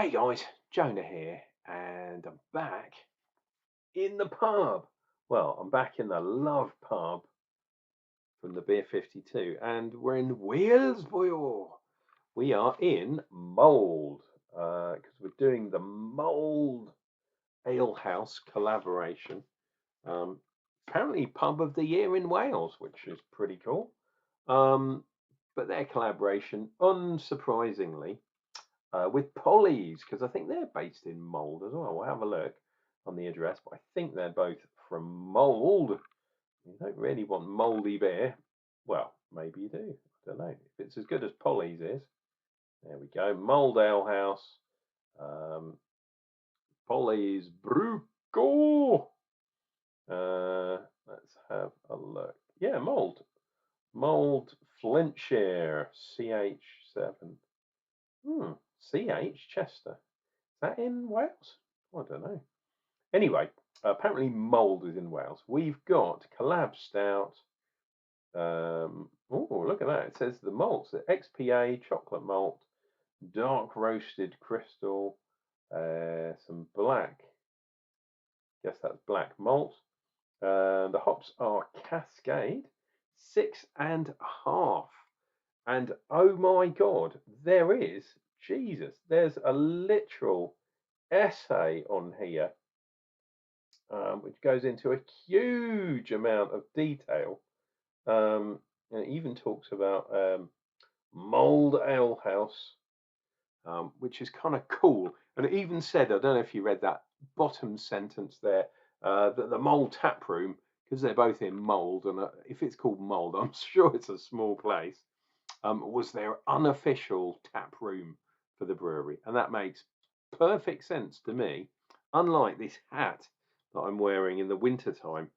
Hey guys, Jonah here, and I'm back in the pub. Well, I'm back in the Love Pub from the Beer 52, and we're in Wales, boyo. We are in Mould, because we're doing the Mould Ale House collaboration. Apparently, Pub of the Year in Wales, which is pretty cool. But their collaboration, unsurprisingly, with Polly's, because I think they're based in Mould as well. We'll have a look on the address, but I think they're both from Mould. You don't really want mouldy beer. Well, maybe you do. I don't know. If it's as good as Polly's is. There we go. Mould Ale House. Polly's Brew. Go! Let's have a look. Yeah, Mould. Mould Flintshire. CH7. CH Chester. Is that in Wales? I don't know. Anyway, apparently Mould is in Wales. We've got Collab Stout. Oh, look at that. It says the malts. The XPA, chocolate malt, dark roasted crystal, some black. Guess that's black malt. The hops are Cascade, 6.5. And oh my God, there is, Jesus, there's a literal essay on here, which goes into a huge amount of detail. And it even talks about Mould Ale House, which is kind of cool. And it even said, I don't know if you read that bottom sentence there, that the Mould Tap Room, because they're both in Mould, and if it's called Mould, I'm sure it's a small place, was their unofficial tap room for the brewery. And that makes perfect sense to me, unlike this hat that I'm wearing in the wintertime.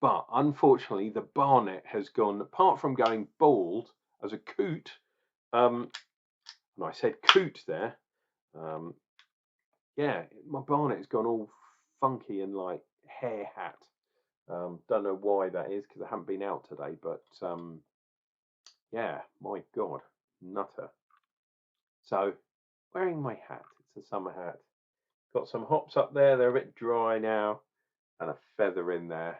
But unfortunately, the barnet has gone, apart from going bald as a coot, and I said coot there, yeah, my barnet has gone all funky and like hair hat. Don't know why that is because I haven't been out today, but yeah, my God, nutter. So, wearing my hat, it's a summer hat. Got some hops up there, they're a bit dry now, and a feather in there.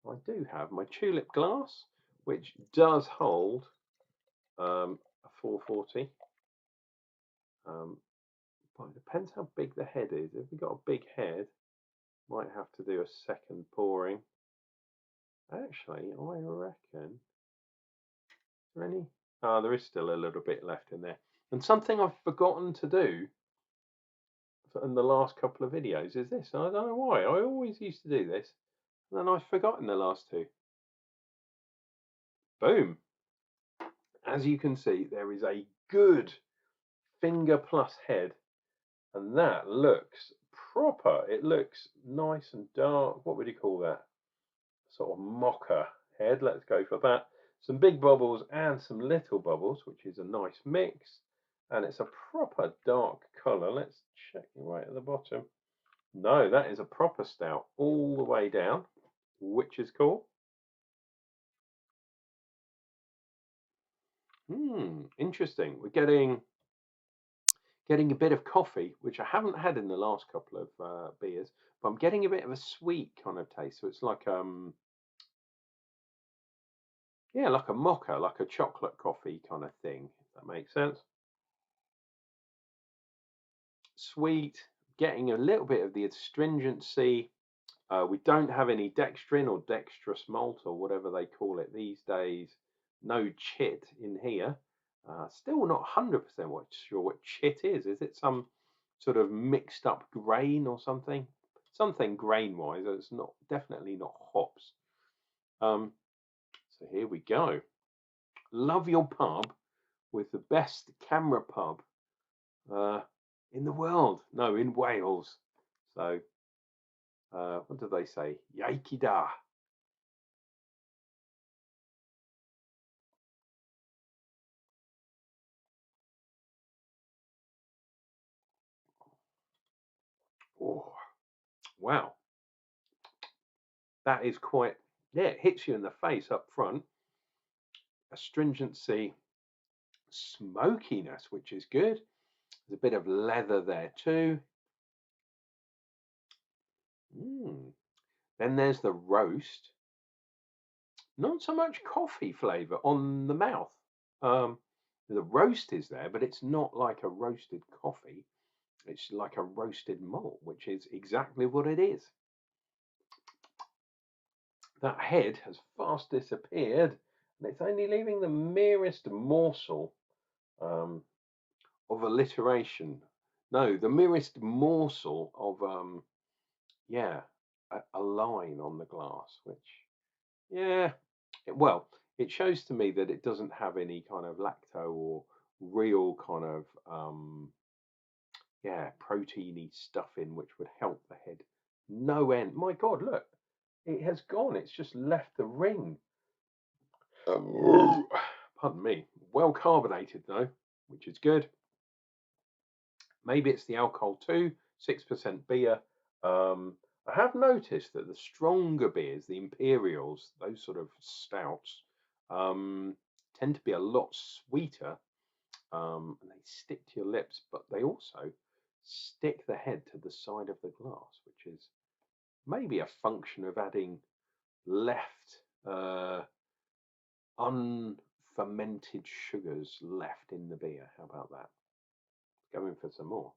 I do have my tulip glass, which does hold a 440. But it depends how big the head is. If we've got a big head, might have to do a second pouring. Actually, I reckon. Is there any? Oh, there is still a little bit left in there. And something I've forgotten to do in the last couple of videos is this. And I don't know why. I always used to do this, and then I've forgotten the last two. Boom. As you can see, there is a good finger plus head, and that looks proper. It looks nice and dark. What would you call that? Sort of mocha head. Let's go for that. Some big bubbles and some little bubbles, which is a nice mix. And it's a proper dark colour. Let's check right at the bottom. No, that is a proper stout all the way down, which is cool. Interesting. We're getting a bit of coffee, which I haven't had in the last couple of beers, but I'm getting a bit of a sweet kind of taste. So it's like yeah, like a mocha, like a chocolate coffee kind of thing, if that makes sense. Sweet, getting a little bit of the astringency. We don't have any dextrin or dextrose malt or whatever they call it these days. No chit in here. Still not 100% sure what chit is. Is it some sort of mixed up grain or something? Something grain wise. It's not, definitely not hops. So here we go. Love your pub with the best camera pub in the world. No, in Wales. So what do they say? Yaiki da. Oh, wow. That is quite, yeah, it hits you in the face up front. Astringency, smokiness, which is good. There's a bit of leather there too. Then there's the roast. Not so much coffee flavour on the mouth. The roast is there, but it's not like a roasted coffee. It's like a roasted malt, which is exactly what it is. That head has fast disappeared, and it's only leaving the merest morsel of alliteration. No, the merest morsel of yeah, a line on the glass, which, yeah, well, it shows to me that it doesn't have any kind of lacto or real kind of yeah, proteiny stuff in, which would help the head no end. My God, look, it has gone. It's just left the ring. Pardon me. Well carbonated though, which is good. Maybe it's the alcohol too. 6% beer. I have noticed that the stronger beers, the imperials, those sort of stouts, tend to be a lot sweeter, and they stick to your lips, but they also stick the head to the side of the glass, which is maybe a function of adding left unfermented sugars left in the beer. How about that? Going for some more.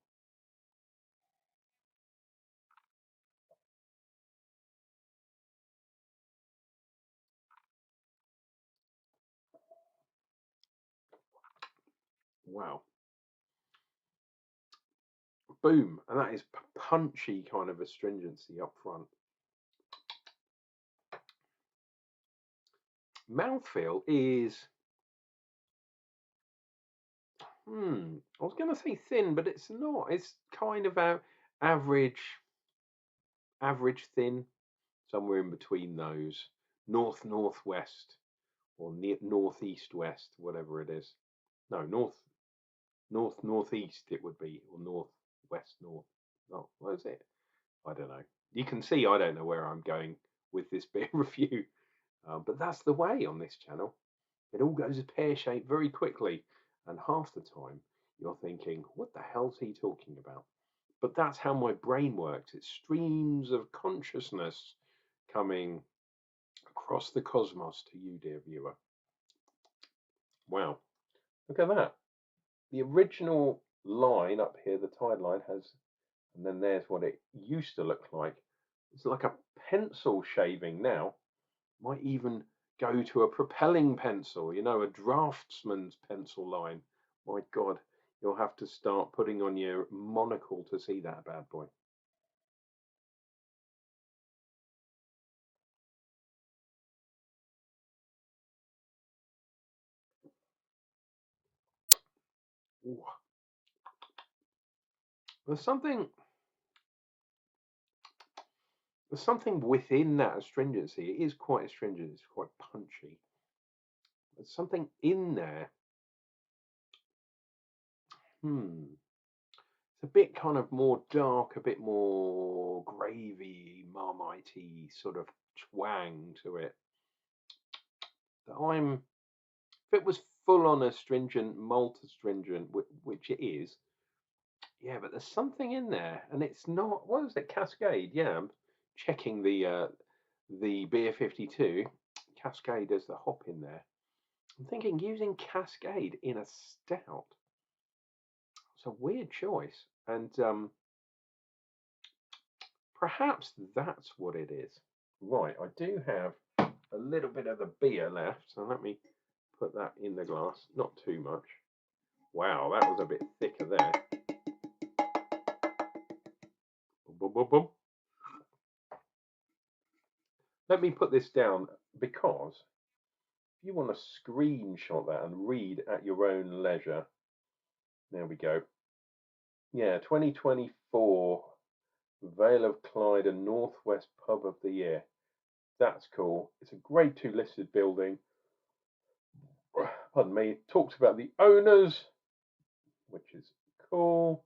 Wow. Boom. And that is punchy kind of astringency up front. Mouthfeel is, I was going to say thin, but it's not. It's kind of average, average thin, somewhere in between those. North, northwest, or northeast west, whatever it is. No, northeast it would be, or northwest north. Oh, what is it? I don't know. You can see I don't know where I'm going with this beer review, but that's the way on this channel. It all goes pear-shaped very quickly, and half the time you're thinking, what the hell's he talking about? But that's how my brain works. It's streams of consciousness coming across the cosmos to you, dear viewer. Wow, look at that. The original line up here, the tide line, has, and then there's what it used to look like. It's like a pencil shaving now. Might even go to a propelling pencil, you know, a draftsman's pencil line. My God, you'll have to start putting on your monocle to see that bad boy. Ooh. There's something within that astringency. It is quite astringent. It's quite punchy. There's something in there. It's a bit kind of more dark, a bit more gravy, marmitey sort of twang to it. That if it was full on astringent, malt astringent, which it is, yeah, but there's something in there, and it's not. What is it? Cascade. Yeah, I'm checking the beer 52. Cascade has the hop in there. I'm thinking using Cascade in a stout. It's a weird choice, and perhaps that's what it is. Right, I do have a little bit of the beer left, so let me put that in the glass. Not too much. Wow, that was a bit thicker there. Boom, boom, boom. Let me put this down, because if you want to screenshot that and read at your own leisure, there we go. Yeah, 2024 Vale of Clyde and Northwest Pub of the Year. That's cool. It's a grade 2 listed building. Pardon me. It talks about the owners, which is cool.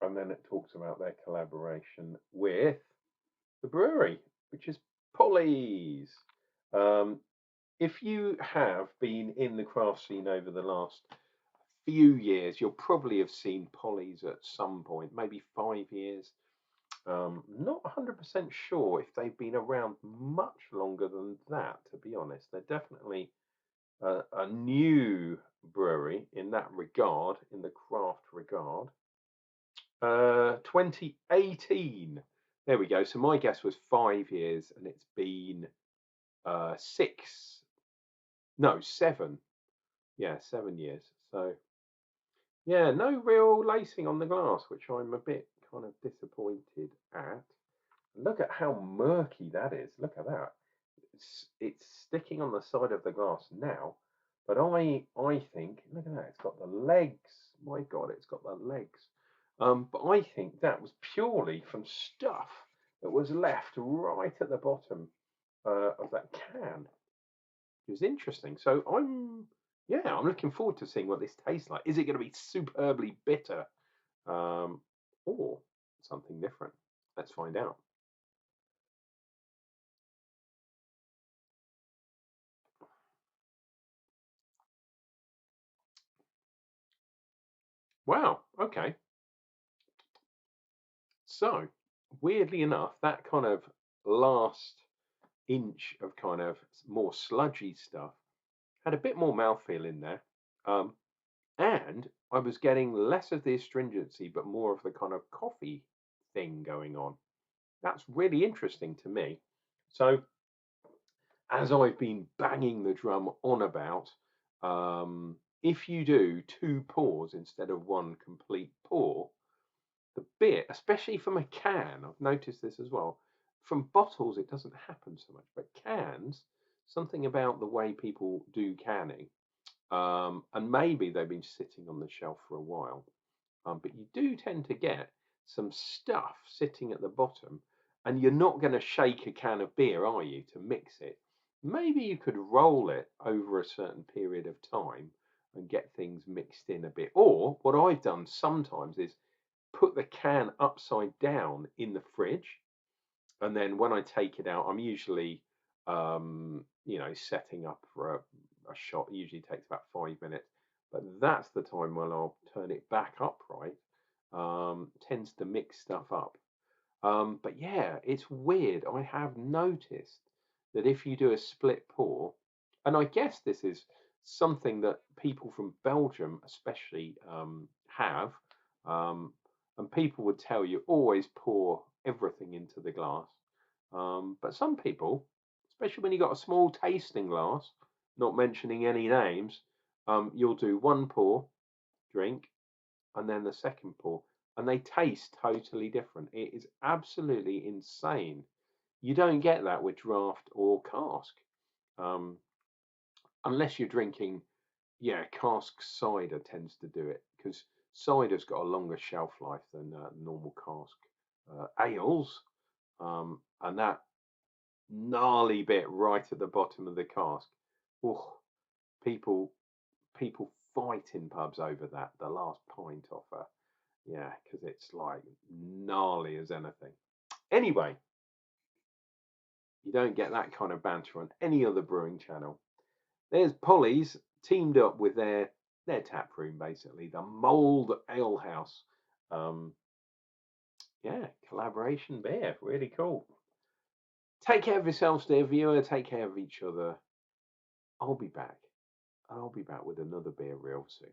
And then it talks about their collaboration with the brewery, which is Polly's. if you have been in the craft scene over the last few years, you'll probably have seen Polly's at some point, maybe 5 years. Not 100% sure if they've been around much longer than that, to be honest. They're definitely a new brewery in that regard, in the craft regard. 2018. There we go. So my guess was 5 years, and it's been 7. Yeah, 7 years. So yeah, no real lacing on the glass, which I'm a bit kind of disappointed at. Look at how murky that is. Look at that. It's sticking on the side of the glass now, but I think, look at that. It's got the legs. My God, it's got the legs. But I think that was purely from stuff that was left right at the bottom of that can. It was interesting. So I'm looking forward to seeing what this tastes like. Is it going to be superbly bitter, or something different? Let's find out. Wow. Okay. So, weirdly enough, that kind of last inch of kind of more sludgy stuff had a bit more mouthfeel in there. Um, and I was getting less of the astringency, but more of the kind of coffee thing going on. That's really interesting to me. So, as I've been banging the drum on about, if you do 2 pours instead of one complete pour, the beer, especially from a can, I've noticed this as well. From bottles, it doesn't happen so much, but cans, something about the way people do canning, and maybe they've been sitting on the shelf for a while, but you do tend to get some stuff sitting at the bottom, and you're not going to shake a can of beer, are you, to mix it? Maybe you could roll it over a certain period of time and get things mixed in a bit. Or what I've done sometimes is put the can upside down in the fridge, and then when I take it out, I'm usually setting up for a shot. It usually takes about 5 minutes, but that's the time when I'll turn it back upright. Tends to mix stuff up. But yeah, it's weird. I have noticed that if you do a split pour, and I guess this is something that people from Belgium especially have, um, and people would tell you always pour everything into the glass. But some people, especially when you've got a small tasting glass, not mentioning any names, you'll do one pour, drink, and then the second pour, and they taste totally different. It is absolutely insane. You don't get that with draft or cask, um, unless you're drinking. Yeah, cask cider tends to do it because cider's got a longer shelf life than normal cask ales, and that gnarly bit right at the bottom of the cask. Oh, people people fight in pubs over that. The last pint offer. Yeah, because it's like gnarly as anything. Anyway, you don't get that kind of banter on any other brewing channel. There's Polly's teamed up with their tap room, basically the Mould Ale House. Um, yeah, collaboration beer, really cool. Take care of yourselves, dear viewer. Take care of each other. I'll be back. I'll be back with another beer real soon.